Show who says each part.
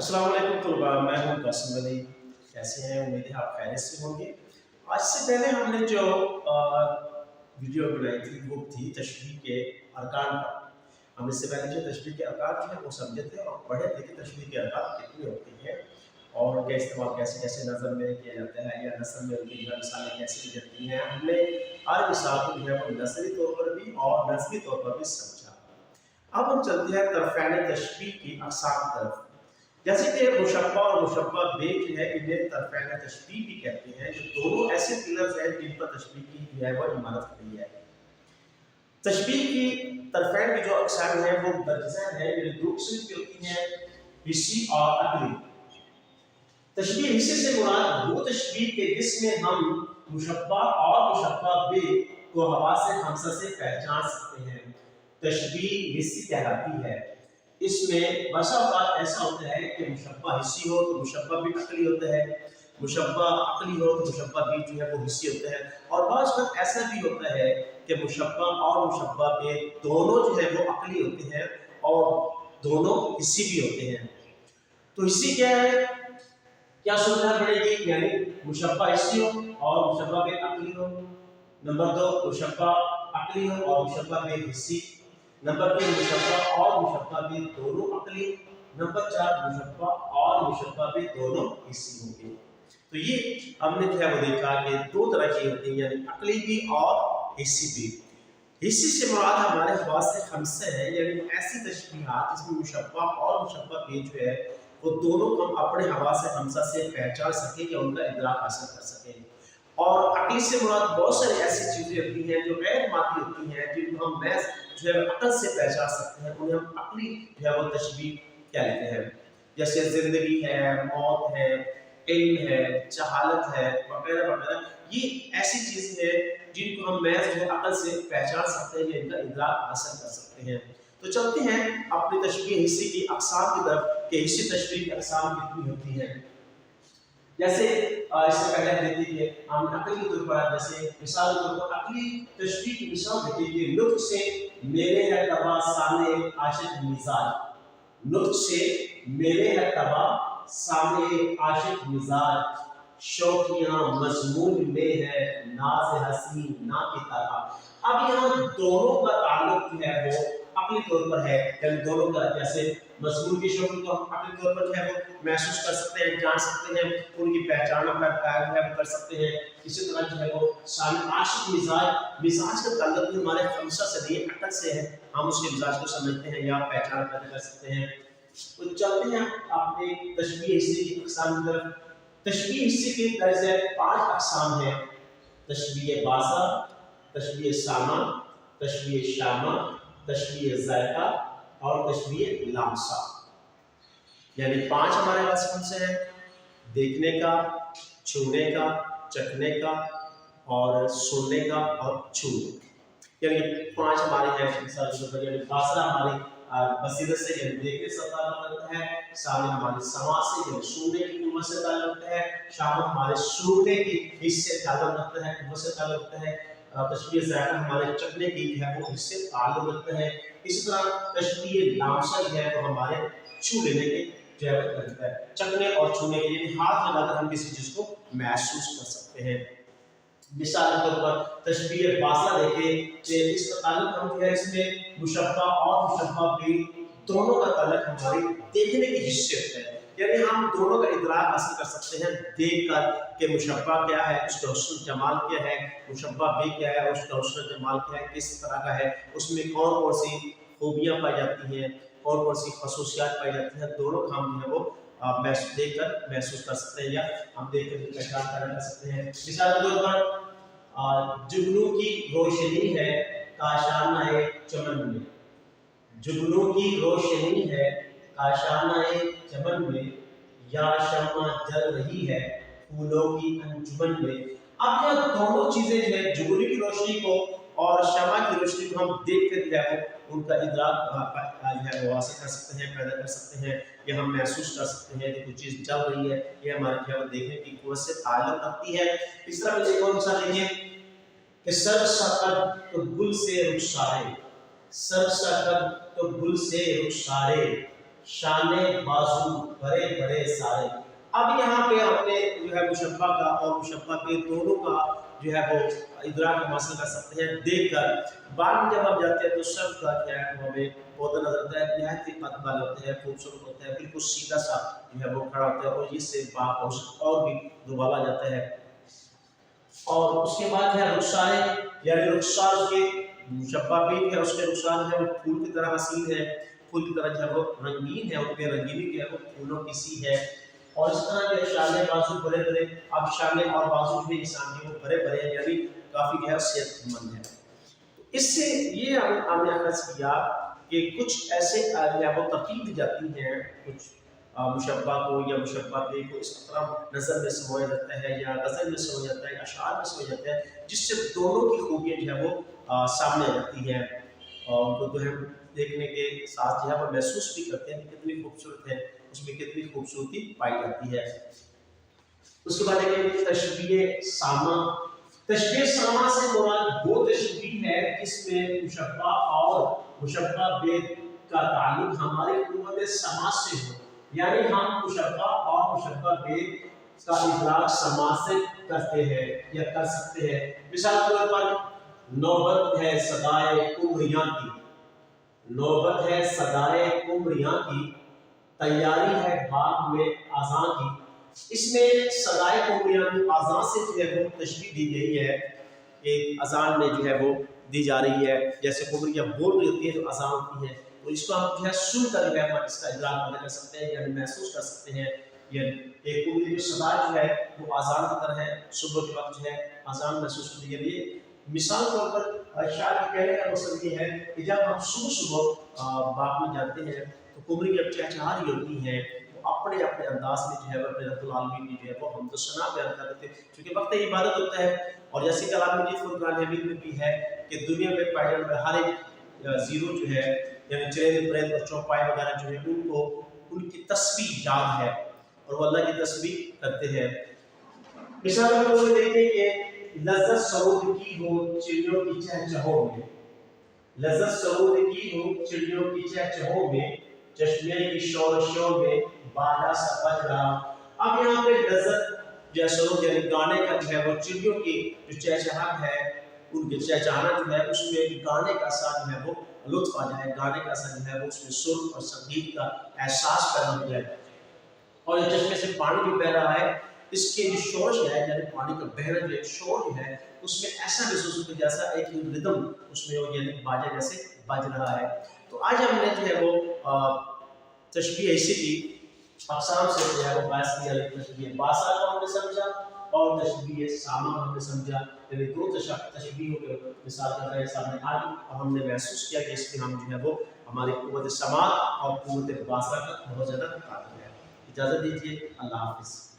Speaker 1: अस्सलाम वालेकुम तलबा, मैं हूं कासिम अली। कैसे हैं? उम्मीद है आप खैरियत से होंगे। आज से पहले हमने जो वीडियो बनाई थी वो थी तशबीह के अरकान पर। हम इससे पहले जो तशबीह के अरकान थे वो समझे थे और पढ़े थे कि तशबीह के अरकान कितनी होती हैं और उनका इस्तेमाल कैसे कैसे नज़र में किया जाता है या नसर में उनकी जो मिसालें कैसे दी जाती हैं। हमने हर मिसाल को जो है वो नसरी तौर पर भी और नस्बी तौर पर भी समझा। अब हम चलते हैं तरफ़ैन तशबीह की अक़साम की तरफ। जैसे कि मुशब्बा और मुशब्बा बे जो है इन्हें तरफ़ैन तशबीह भी कहते हैं, जो दोनों ऐसे पिलर्स हैं जिन पर तशबीह की जो है वो इमारत खड़ी है। तशबीह की तरफ़ैन की जो अक़साम है वो दर्जन है, यानी दो किस्म की होती हैं, हिस्सी और अक़ली। तशबीह हिस्से से मुराद वो तशबीह के जिसमें हम मुशब्बा और मुशब्बा बे को हवासे हमसा से पहचान सकते हैं, तशबीह हिस्सी कहलाती है। इसमें बसा औक़ात ऐसा होता है कि मुशब्बा हिस्सी हो तो मुशब्बा भी अक़ली होता है, मुशब्बा अक़ली हो तो मुशब्बा भी जो है वो हिस्सी होता है। और बाज़ वक़्त ऐसा भी होता है कि मुशब्बा और मुशब्बा बे दोनों जो है वो अक़ली होते हैं और दोनों हिस्सी भी होते हैं। तो हिस्सी क्या है, क्या सूरत पड़ेगी, यानी मुशब्बा हिस्सी हो और मुशब्बा बे अक़ली हो। नंबर 2, मुशब्बा अक़ली हो और मुशब्बा बे हिस्सी। नंबर 3, मुशब्बा और मुशब्बा बे दोनों अक़ली। नंबर 4, मुशब्बा और मुशब्बा बे दोनों हिस्सी होंगे। तो ये हमने जो है वो देखा कि दो तरह की होती है, यानी अक़ली भी और हिस्सी भी। हिस्सी से मुराद हमारे हवासे खमसे हैं, यानी ऐसी तशबीहात जिसमें मुशब्बा और मुशब्बा बे जो है वो दोनों हम अपने हवासे खमसा से पहचान सकें या उनका इदराक हासिल कर सकें। और अक़ल से मुराद बहुत सारी ऐसी चीज़ें होती हैं जो गैर मादी होती हैं, जिनको हम महज़ जो है अक़ल से पहचान सकते हैं, उन्हें हम अक़ली जो है वो तशबीह कहते हैं। जैसे ज़िंदगी है, मौत है, इल्म है, जहालत है, वगैरह वगैरह। ये ऐसी चीज़ें हैं जिनको हम महज़ जो है अक़ल से पहचान सकते हैं या इनका इदराक हासिल कर सकते हैं। तो चलते हैं अपनी तशबीह हिस्सी की अक़साम की तरफ कि हिस्सी तशबीह की अक़साम कितनी होती हैं। जैसे इससे पहले हम देखते थे हम अक़ली के तौर पर, जैसे मिसाल के तौर पर अक़ली तशबीह की मिसाल देते थे, लुत्फ़ से मेरे है तबा सामने आशिक़ मिज़ाज। लुत्फ़ से मेरे है तबा सामने आशिक़ मिज़ाज, शौक़ियाँ मज़मून में है नाज़ हसीन ना की तरह। अब यहाँ दोनों का ताल्लुक जो है वो अक़ली तौर पर है, यानी दोनों का, जैसे मज़मून की शौक़ को हम अक़ली तौर पर जो है वो महसूस कर सकते हैं, जान सकते हैं, उनकी पहचान कर सकते हैं। इसी तरह जो है वो सामने आशिक़ मिज़ाज का ताल्लुक भी हमारे खमसा से नहीं, अक़ल से है। हम उसके मिज़ाज को समझते हैं या पहचान कर सकते हैं। तो चलते हैं अपने तशबीह हिस्से की अक़साम की तरफ। तशबीह हिस्से के दर्जे 5 अक़साम हैं: तशबीह बासा, तशबीह सामा, तशबीह शामा, तशबीह ज़ायक़ा और तशबीह लामसा। यानी 5 हमारे पास कौन से हैं? देखने का, छूने का, चखने का और सुनने का और छूने का। यानी 5 हमारे हैं। यानी बासरा हमारी बसीरत से यानी देखने से ताल्लुक़ रखता है, सामने हमारे समाज से यानी सुनने की कुव्वत से ताल्लुक़ रखता है, शामा हमारे सूंघने की हिस्से ताल्लुक़ रखता है, कुव्वत से ताल्लुक़ रखता है। तशबीह ज़ायक़ा हमारे चखने की है वो हिस्से ताल्लुक़ रखता है। इसी तरह तशबीह लामसा जो है वो हमारे छू लेने के जो है रखता है, चखने और छूने के, यानी हाथ लगाकर हम किसी चीज़ को महसूस कर सकते हैं। मिसाल के तौर पर तशबीह बासा देखें कि इसका ताल्लुक हम जो है इसमें मुशब्बा और मुशब्बा बे दोनों का ताल्लुक हमारे देखने के हिस्से होता है, यानी हम दोनों का इदराक हासिल कर सकते हैं देखकर कि मुशब्बा क्या है, उसका हुस्न जमाल क्या है, मुशब्बा बे क्या है, उसका हुस्न जमाल क्या है, किस तरह का है, उसमें कौन कौन सी खूबियाँ पाई जाती हैं, कौन कौन सी खसूसियात पाई जाती हैं। दोनों का हम जो है वो देखकर महसूस कर सकते हैं या हम देखकर पहचान कर सकते हैं। मिसाल के तौर पर जुगनू की रोशनी है काशाना चमन में, जुगनू की रोशनी है काशाना चमन में, या शम्मा जल रही है फूलों की अंजुमन में। अब यह दोनों चीजें जो है, जुगनू की रोशनी को और शम्मा की रोशनी को हम देख कर जो है उनका इदराक हासिल कर सकते हैं, पैदा कर सकते हैं या हम महसूस कर सकते हैं कि कुछ चीज़ जल रही है, ये हमारे जो है देखने की कुव्वत से ताल्लुक़ रखती है। इस तरह में एक और मिसाल देखिए कि सर सकत तो गुल से रुखसारे, सर सकत तो गुल से रुखसारे, शाने बाजू बड़े बड़े सारे। अब यहाँ पे हमने जो है मुशब्बा का और मुशब्बा के दोनों का जो है वो इदराक हासिल कर सकते हैं देखकर। बाद में जब हम जाते हैं तो शब्द का क्या है वो हमें पौधा नजर आता है, निहायत ही कद वाले होते हैं, खूबसूरत होते हैं, बिल्कुल सीधा सा जो है वो खड़ा होता है और इससे और भी दुबाला जाता है। और उसके बाद है रुखसारे, यानी रुखसार के मुशब्बा भी है, उसके रुखसार है वो फूल की तरह हसीन है, फूल की तरह जो है वो रंगीन है, उनके रंगीनी जो है वो फूलों की सी है। और इस तरह के शाने बाजू बड़े बड़े, अब शाने और बाजू भी इंसान के वो बड़े बड़े हैं, यानी काफी जो है सेहतमंद है। तो इससे ये हमने अखज़ किया कि कुछ ऐसे वो तरकीब दी जाती हैं, कुछ मुशब्बा को या मुशब्बा बे को इस तरह नज़र में समझा जाता है या गज़ल में समझा जाता है, अशआर में समझा जाता है, जिससे दोनों की खूबियाँ जो है वो सामने आ जाती हैं और उनको जो है देखने के साथ जो है वो महसूस भी करते हैं कि कितनी खूबसूरत है, उसमें कितनी खूबसूरती पाई जाती है। उसके बाद देखेंगे तशबीह सामा। तशबीह सामा से मुराद वो तशबीह है जिसमें मुशब्बा और मुशब्बा बे का ताल्लुक हमारे कुव्वत समा से हो, यानी हम मुशब्बा और मुशब्बा बे का इदराक समा से करते हैं या कर सकते हैं। मिसाल के तौर पर नौबत है सदाए कुमरियां की, नौबत है सदाए कुमरियां की, तैयारी है बाग में आज़ान की। इसमें सदाए कुमरियां की आज़ान से जो है वो तशबीह दी गई है, एक अजान में जो है वो दी जा रही है, जैसे कुमरियां बोल रही होती है तो अजान होती है, तो इसको हम जो है सुनकर जो है इसका इदराक कर सकते हैं यानी महसूस कर सकते हैं। यानी एक कुमरी की सदा जो है वो आज़ान की तरह है, सुबह के वक्त जो है आज़ान महसूस होती है। ये मिसाल तौर पर शायद कहने का मकसद ये है कि जब हम सुबह सुबह बाग में जाते हैं तो कुमरी जब चहचहा रही होती हैं, वो अपने अपने अंदाज में जो है अपने रब्बुल आलमीन की जो है वो हमद सना बयान कर देते हैं, क्योंकि वक्त इबादत होता है। और जैसे कलाम मजीद फुरकान हमीद में भी है कि दुनिया में पाए जाने वाले हर एक जीरो जो है यानी चेहरे प्रेत और चौपाई वगैरह जो है उनको उनकी तस्बीह याद है और वो अल्लाह की तस्बीह करते हैं। मिसाल के तौर पर देखिए कि लज़्ज़त सरूद की हो चिड़ियों की चहचहों में, लज़्ज़त सरूद की हो चिड़ियों की चहचहों में, चश्मे की शोरशों में बाजा सा बज रहा। अब यहाँ पे लज़्ज़त जो सरूद यानी गाने का जो है वो चिड़ियों की जो चहचहाहट है, उनके चहचहाना जो है उसमें गाने का सा जो है वो लुत्फ आ जाए, गाने का सा जो है वो उसमें सुर और संगीत का एहसास पैदा हो जाए। और ये चश्मे से पानी भी बह रहा है, इसके जो शोर है यानी पानी का बहना जो एक शोर है उसमें ऐसा महसूस होता है जैसा एक रिदम उसमें वो यानी बाजा जैसे बज रहा है। तो आज हमने जो है वो तशबीह ऐसी की अक़साम से जो है वो बात किया, तशबीह बासा को हमने समझा और तशबीह सामा हमने समझा, यानी दो तशबीहों के मिसाल का है सामने आ गई और हमने महसूस किया कि इसके हम जो है वो हमारी कुव्वत समा और कुव्वत बासा का बहुत ज़्यादा ताक़त है। इजाज़त दीजिए, अल्लाह हाफ़िज़।